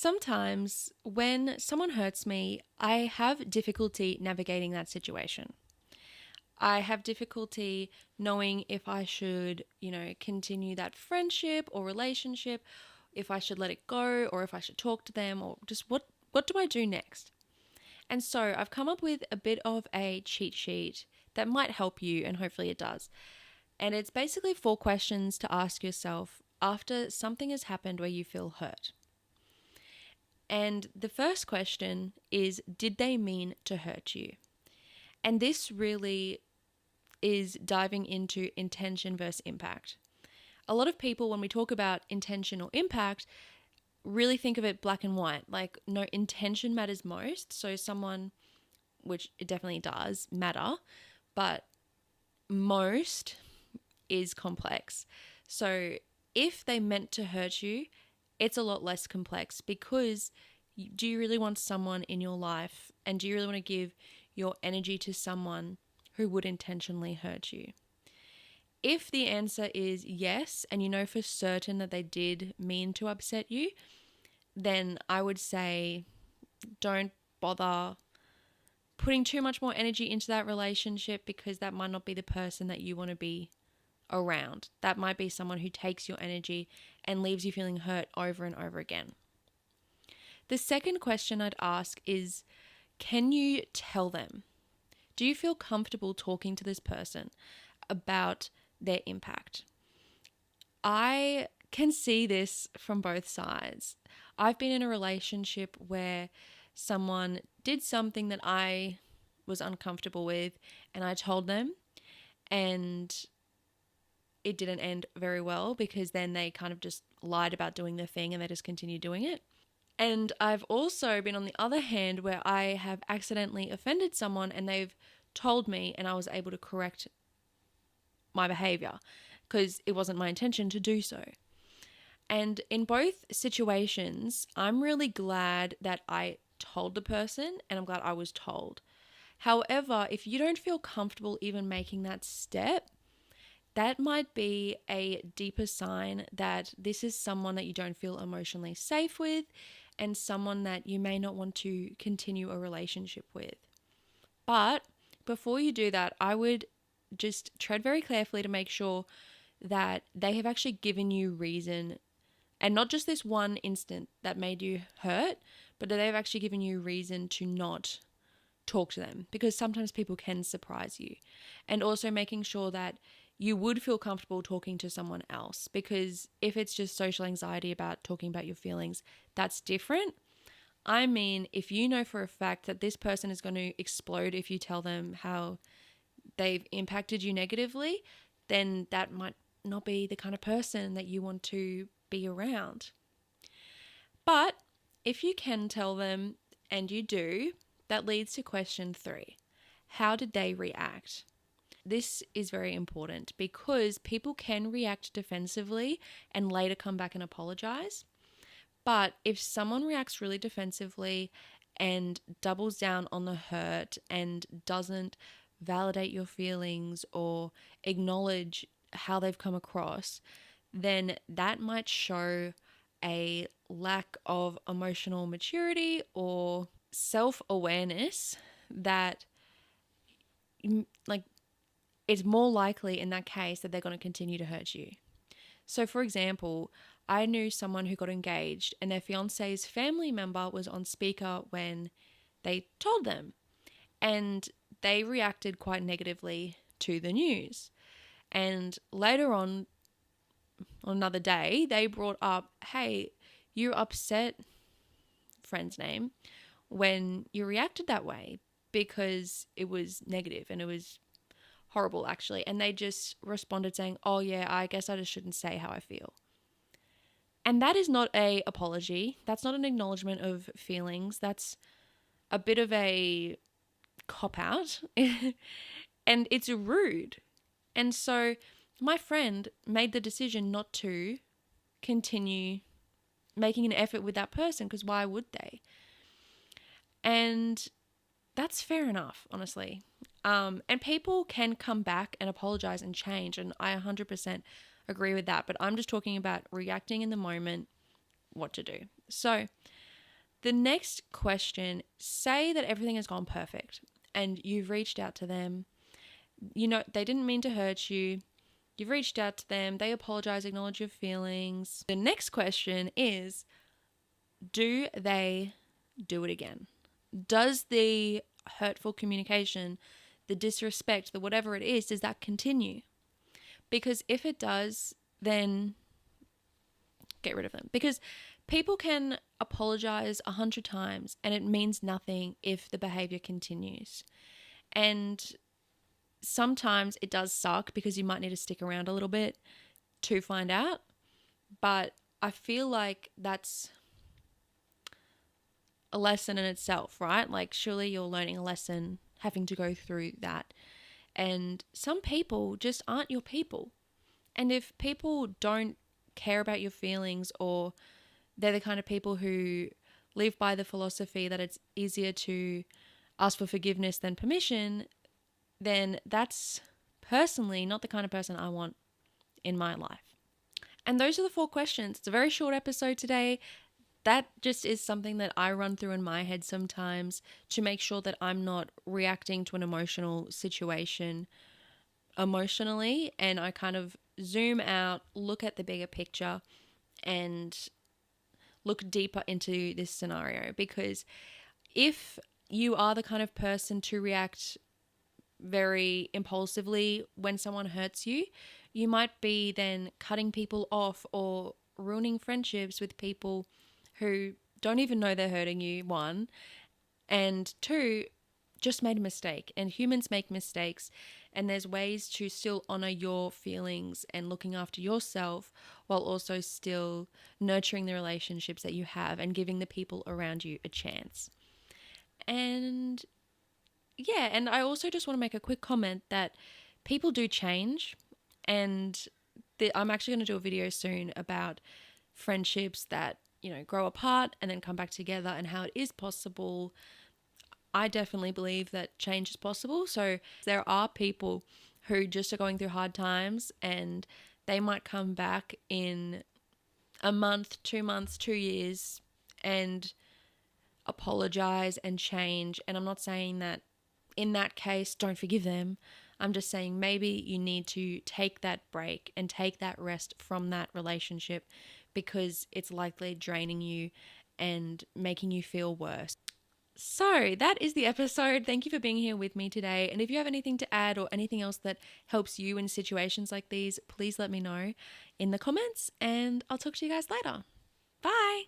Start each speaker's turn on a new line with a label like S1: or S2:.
S1: Sometimes when someone hurts me, I have difficulty navigating that situation. I have difficulty knowing if I should, continue that friendship or relationship, if I should let it go or if I should talk to them or just what do I do next? And so I've come up with a bit of a cheat sheet that might help you, and hopefully it does. And it's basically 4 questions to ask yourself after something has happened where you feel hurt. And the first question is, did they mean to hurt you? And this really is diving into intention versus impact. A lot of people, when we talk about intention or impact, really think of it black and white. Like, no, intention matters most. So someone, which it definitely does matter, but most is complex. So if they meant to hurt you, it's a lot less complex, because do you really want someone in your life, and do you really want to give your energy to someone who would intentionally hurt you? If the answer is yes, and you know for certain that they did mean to upset you, then I would say don't bother putting too much more energy into that relationship, because that might not be the person that you want to be around. That might be someone who takes your energy and leaves you feeling hurt over and over again. The second question I'd ask is, can you tell them? Do you feel comfortable talking to this person about their impact? I can see this from both sides. I've been in a relationship where someone did something that I was uncomfortable with, and I told them, and it didn't end very well, because then they kind of just lied about doing the thing and they just continued doing it. And I've also been on the other hand where I have accidentally offended someone and they've told me, and I was able to correct my behavior because it wasn't my intention to do so. And in both situations, I'm really glad that I told the person, and I'm glad I was told. However, if you don't feel comfortable even making that step, that might be a deeper sign that this is someone that you don't feel emotionally safe with, and someone that you may not want to continue a relationship with. But before you do that, I would just tread very carefully to make sure that they have actually given you reason, and not just this one instant that made you hurt, but that they've actually given you reason to not talk to them, because sometimes people can surprise you. And also making sure that you would feel comfortable talking to someone else, because if it's just social anxiety about talking about your feelings, that's different. I mean, if you know for a fact that this person is going to explode if you tell them how they've impacted you negatively, then that might not be the kind of person that you want to be around. But if you can tell them, and you do, that leads to question 3. How did they react? This is very important, because people can react defensively and later come back and apologize. But if someone reacts really defensively and doubles down on the hurt and doesn't validate your feelings or acknowledge how they've come across, then that might show a lack of emotional maturity or self-awareness that, like, it's more likely in that case that they're going to continue to hurt you. So, for example, I knew someone who got engaged and their fiance's family member was on speaker when they told them, and they reacted quite negatively to the news. And later on another day, they brought up, hey, you upset friend's name when you reacted that way, because it was negative and it was horrible actually. And they just responded saying, oh yeah, I guess I just shouldn't say how I feel. And that is not an apology. That's not an acknowledgement of feelings. That's a bit of a cop out and it's rude. And so my friend made the decision not to continue making an effort with that person, because why would they? And that's fair enough, honestly. And people can come back and apologize and change, and I 100% agree with that. But I'm just talking about reacting in the moment, what to do. So The next question, say that everything has gone perfect and you've reached out to them. You know, they didn't mean to hurt you. You've reached out to them. They apologize, acknowledge your feelings. The next question is, do they do it again? Does the hurtful communication, the disrespect, the whatever it is, does that continue? Because if it does, then get rid of them. Because people can apologize 100 times and it means nothing if the behavior continues. And sometimes it does suck because you might need to stick around a little bit to find out. But I feel like that's a lesson in itself, right? Like, surely you're learning a lesson having to go through that. And some people just aren't your people. And if people don't care about your feelings, or they're the kind of people who live by the philosophy that it's easier to ask for forgiveness than permission, then that's personally not the kind of person I want in my life. And those are the 4 questions. It's a very short episode today. That just is something that I run through in my head sometimes to make sure that I'm not reacting to an emotional situation emotionally, and I kind of zoom out, look at the bigger picture, and look deeper into this scenario. Because if you are the kind of person to react very impulsively when someone hurts you, you might be then cutting people off or ruining friendships with people who don't even know they're hurting you, 1, and 2, just made a mistake. And humans make mistakes, and there's ways to still honor your feelings and looking after yourself while also still nurturing the relationships that you have and giving the people around you a chance. And yeah, and I also just want to make a quick comment that people do change, and I'm actually going to do a video soon about friendships that, grow apart and then come back together, and how it is possible. I definitely believe that change is possible. So there are people who just are going through hard times, and they might come back in a month, 2 months, 2 years, and apologize and change. And I'm not saying that in that case, don't forgive them. I'm just saying maybe you need to take that break and take that rest from that relationship, because it's likely draining you and making you feel worse. So that is the episode. Thank you for being here with me today. And if you have anything to add or anything else that helps you in situations like these, please let me know in the comments, and I'll talk to you guys later. Bye.